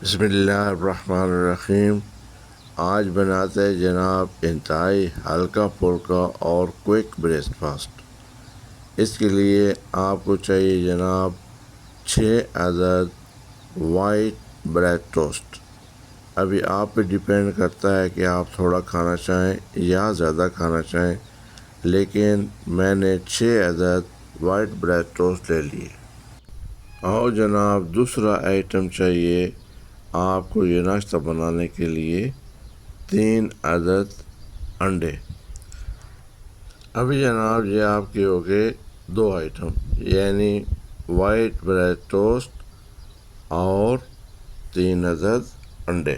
بسم اللہ الرحمن الرحیم۔ آج بناتے ہیں جناب انتہائی ہلکا پھلکا اور کوئک بریک فاسٹ۔ اس کے لیے آپ کو چاہیے جناب 6 عدد وائٹ بریڈ ٹوسٹ۔ ابھی آپ پہ ڈیپینڈ کرتا ہے کہ آپ تھوڑا کھانا چاہیں یا زیادہ کھانا چاہیں، لیکن میں نے 6 عدد وائٹ بریڈ ٹوسٹ لے لیے۔ اور جناب دوسرا آئٹم چاہیے آپ کو یہ ناشتہ بنانے کے لیے 3 عدد انڈے۔ ابھی جناب یہ آپ کے ہو گئے 2 آئٹم، یعنی وائٹ بریڈ ٹوسٹ اور 3 عدد انڈے۔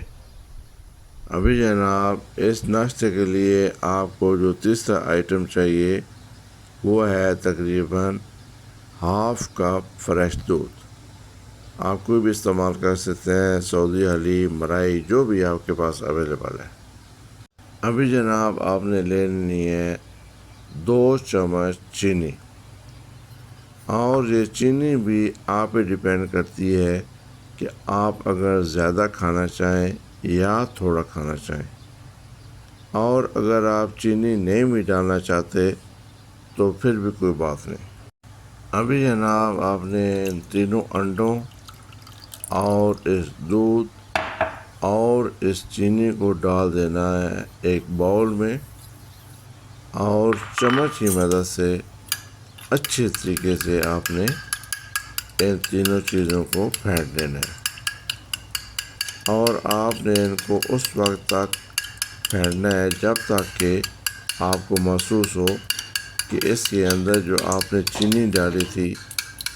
ابھی جناب اس ناشتے کے لیے آپ کو جو تیسرا آئٹم چاہیے وہ ہے تقریباً ½ کپ فریش دودھ۔ آپ کوئی بھی استعمال کر سکتے ہیں، سعودی حلیب، ملائی، جو بھی آپ کے پاس اویلیبل ہے۔ ابھی جناب آپ نے لینی ہے 2 چمچ چینی، اور یہ چینی بھی آپ پہ ڈیپینڈ کرتی ہے کہ آپ اگر زیادہ کھانا چاہیں یا تھوڑا کھانا چاہیں، اور اگر آپ چینی نہیں بھی ڈالنا چاہتے تو پھر بھی کوئی بات نہیں۔ ابھی جناب آپ نے ان تینوں انڈوں اور اس دودھ اور اس چینی کو ڈال دینا ہے ایک باؤل میں، اور چمچ کی مدد سے اچھے طریقے سے آپ نے ان تینوں چیزوں کو پھینٹ دینا ہے، اور آپ نے ان کو اس وقت تک پھینٹنا ہے جب تک کہ آپ کو محسوس ہو کہ اس کے اندر جو آپ نے چینی ڈالی تھی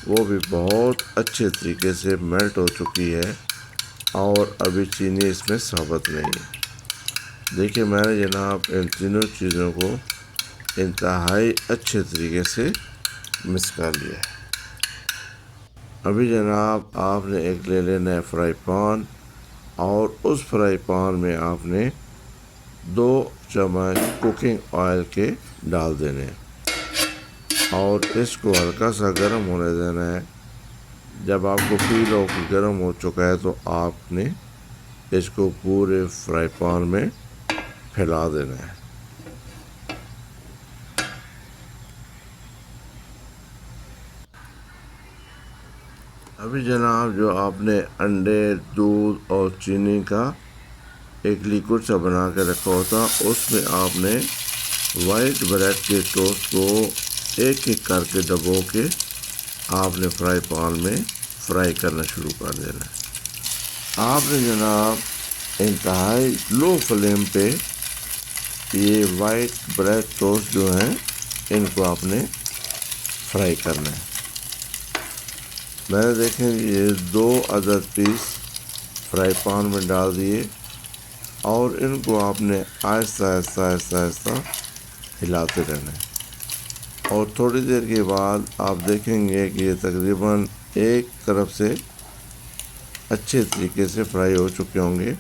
وہ بھی بہت اچھے طریقے سے میلٹ ہو چکی ہے، اور ابھی چینی اس میں ثابت نہیں ہے۔ دیکھیے میں نے جناب ان تینوں چیزوں کو انتہائی اچھے طریقے سے مکس کر لیا ہے۔ ابھی جناب آپ نے ایک لے لینا ہے فرائی پان، اور اس فرائی پان میں آپ نے 2 چمچ کوکنگ آئل کے ڈال دینے ہیں، اور اس کو ہلکا سا گرم ہونے دینا ہے۔ جب آپ کو فیل ہو کہ گرم ہو چکا ہے تو آپ نے اس کو پورے فرائی پان میں پھیلا دینا ہے۔ ابھی جناب جو آپ نے انڈے، دودھ اور چینی کا ایک لیکوڈ سا بنا کے رکھا ہوتا، اس میں آپ نے وائٹ بریڈ کے ٹوسٹ کو ایک ایک کر کے ڈبو کے آپ نے فرائی پان میں فرائی کرنا شروع کر دینا ہے۔ آپ نے جناب انتہائی لو فلیم پہ یہ وائٹ بریڈ ٹوسٹ جو ہیں ان کو آپ نے فرائی کرنا ہے۔ میں نے دیکھیں یہ 2 عدد پیس فرائی پان میں ڈال دیے، اور ان کو آپ نے آہستہ آہستہ آہستہ آہستہ ہلاتے رہنا ہے، اور تھوڑی دیر کے بعد آپ دیکھیں گے کہ یہ تقریباً ایک طرف سے اچھے طریقے سے فرائی ہو چکے ہوں گے۔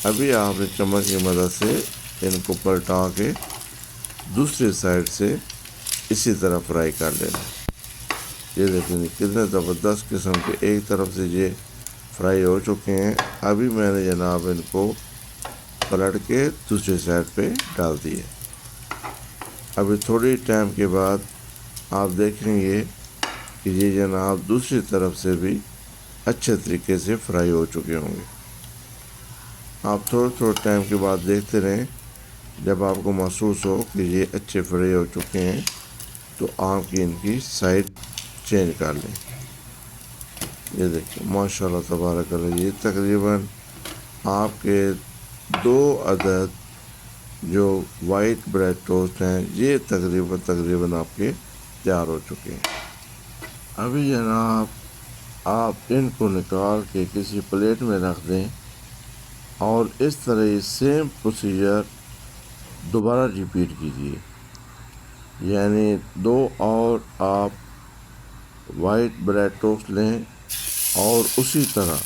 ابھی آپ نے چمچ کی مدد سے ان کو پلٹا کے دوسری سائڈ سے اسی طرح فرائی کر لینا ہے۔ یہ دیکھیں کتنے زبردست قسم کے ایک طرف سے یہ فرائی ہو چکے ہیں۔ ابھی میں نے جناب ان کو پلٹ کے دوسری سائڈ پہ ڈال دیے۔ ابھی تھوڑی ٹائم کے بعد آپ دیکھیں گے کہ یہ جناب دوسری طرف سے بھی اچھے طریقے سے فرائی ہو چکے ہوں گے۔ آپ تھوڑے ٹائم کے بعد دیکھتے رہیں، جب آپ کو محسوس ہو کہ یہ اچھے فرائی ہو چکے ہیں تو آپ ان کی سائڈ چینج کر لیں۔ یہ دیکھیں ماشاءاللہ تبارک اللہ، یہ تقریباً آپ کے 2 عدد جو وائٹ بریڈ ٹوسٹ ہیں یہ تقریباً آپ کے تیار ہو چکے ہیں۔ ابھی جناب آپ ان کو نکال کے کسی پلیٹ میں رکھ دیں، اور اس طرح یہ سیم پروسیجر دوبارہ ریپیٹ کیجیے، یعنی 2 اور آپ وائٹ بریڈ ٹوسٹ لیں، اور اسی طرح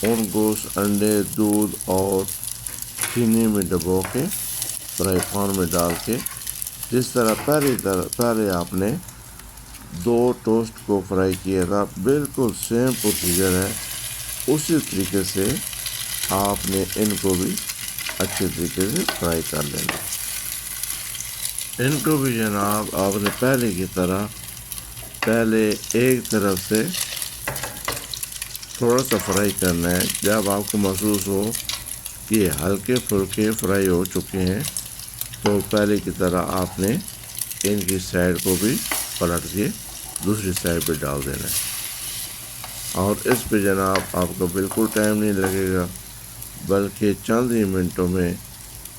ان کو انڈے، دودھ اور چینی میں ڈبو کے فرائی پان میں ڈال کے جس طرح پہلے آپ نے 2 ٹوسٹ کو فرائی کیا تھا، بالکل سیم پروسیجر ہے، اسی طریقے سے آپ نے ان کو بھی اچھے طریقے سے فرائی کر لینا. ان کو بھی جناب آپ نے پہلے کی طرح پہلے ایک طرف سے تھوڑا سا فرائی کرنا ہے. جب آپ کو محسوس ہو کہ یہ ہلکے پھلکے فرائی ہو چکے ہیں تو پہلے کی طرح آپ نے ان کی سائڈ کو بھی پلٹ کے دوسری سائڈ پہ ڈال دینا ہے. اور اس پہ جناب آپ کو بالکل ٹائم نہیں لگے گا، بلکہ چند ہی منٹوں میں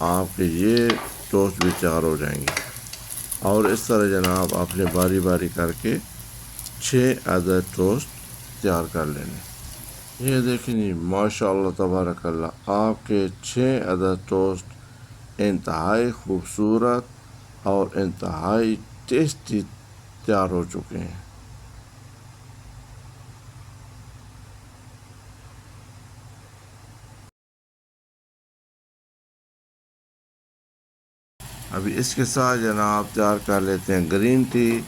آپ کے یہ ٹوسٹ بھی تیار ہو جائیں گے. اور اس طرح جناب آپ نے باری باری کر کے 6 عدد ٹوسٹ تیار کر لینے. یہ دیکھیں جی، ماشاء اللہ تبارک اللہ، آپ کے 6 عدد ٹوسٹ انتہائی خوبصورت اور انتہائی ٹیسٹی تیار ہو چکے ہیں. ابھی اس کے ساتھ جناب تیار کر لیتے ہیں گرین ٹی.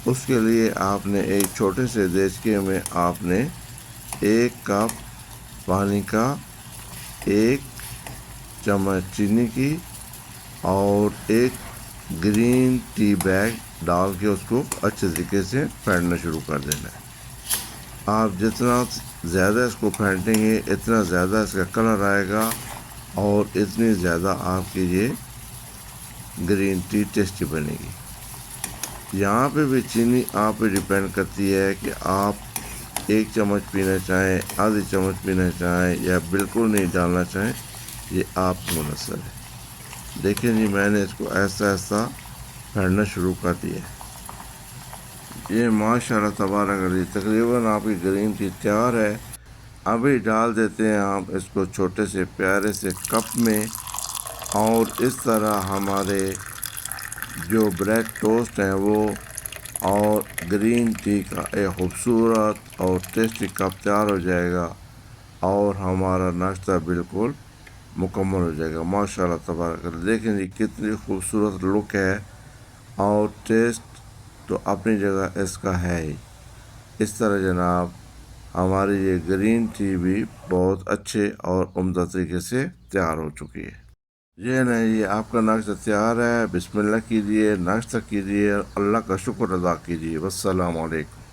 اس کے لیے آپ نے ایک چھوٹے سے دیچکے میں آپ نے 1 کپ پانی کا، 1 چمچ چینی کی اور 1 گرین ٹی بیگ ڈال کے اس کو اچھے طریقے سے پھینٹنا شروع کر دینا ہے. آپ جتنا زیادہ اس کو پھینٹیں گے اتنا زیادہ اس کا کلر آئے گا اور اتنی زیادہ آپ کی یہ گرین ٹی ٹیسٹی بنے گی. یہاں پہ بھی چینی آپ پہ ڈپینڈ کرتی ہے کہ آپ 1 چمچ پینا چاہیں، آدھی چمچ پینا چاہیں یا بالکل نہیں ڈالنا چاہیں، یہ آپ کو منحصر ہے. دیکھیں جی، میں نے اس کو ایسا ایسا پھینٹنا شروع کر دیا ہے. یہ ماشاء اللہ تبارک اللہ تقریباً آپ کی گرین ٹی تیار ہے. ابھی ڈال دیتے ہیں آپ اس کو چھوٹے سے پیارے سے کپ میں. اور اس طرح ہمارے جو بریڈ ٹوسٹ ہیں وہ اور گرین ٹی کا ایک خوبصورت اور ٹیسٹی کپ تیار ہو جائے گا اور ہمارا ناشتہ بالکل مکمل ہو جائے گا. ماشاء اللہ تبارک اللہ، دیکھیں جی کتنی خوبصورت لک ہے اور ٹیسٹ تو اپنی جگہ اس کا ہے ہی. اس طرح جناب ہماری یہ گرین ٹی بھی بہت اچھے اور عمدہ طریقے سے تیار ہو چکی ہے. یہ نہیں، یہ آپ کا ناشتہ تیار ہے. بسم اللہ کیجیے، ناشتہ کیجیے، اللہ کا شکر ادا کیجیے. والسلام علیکم.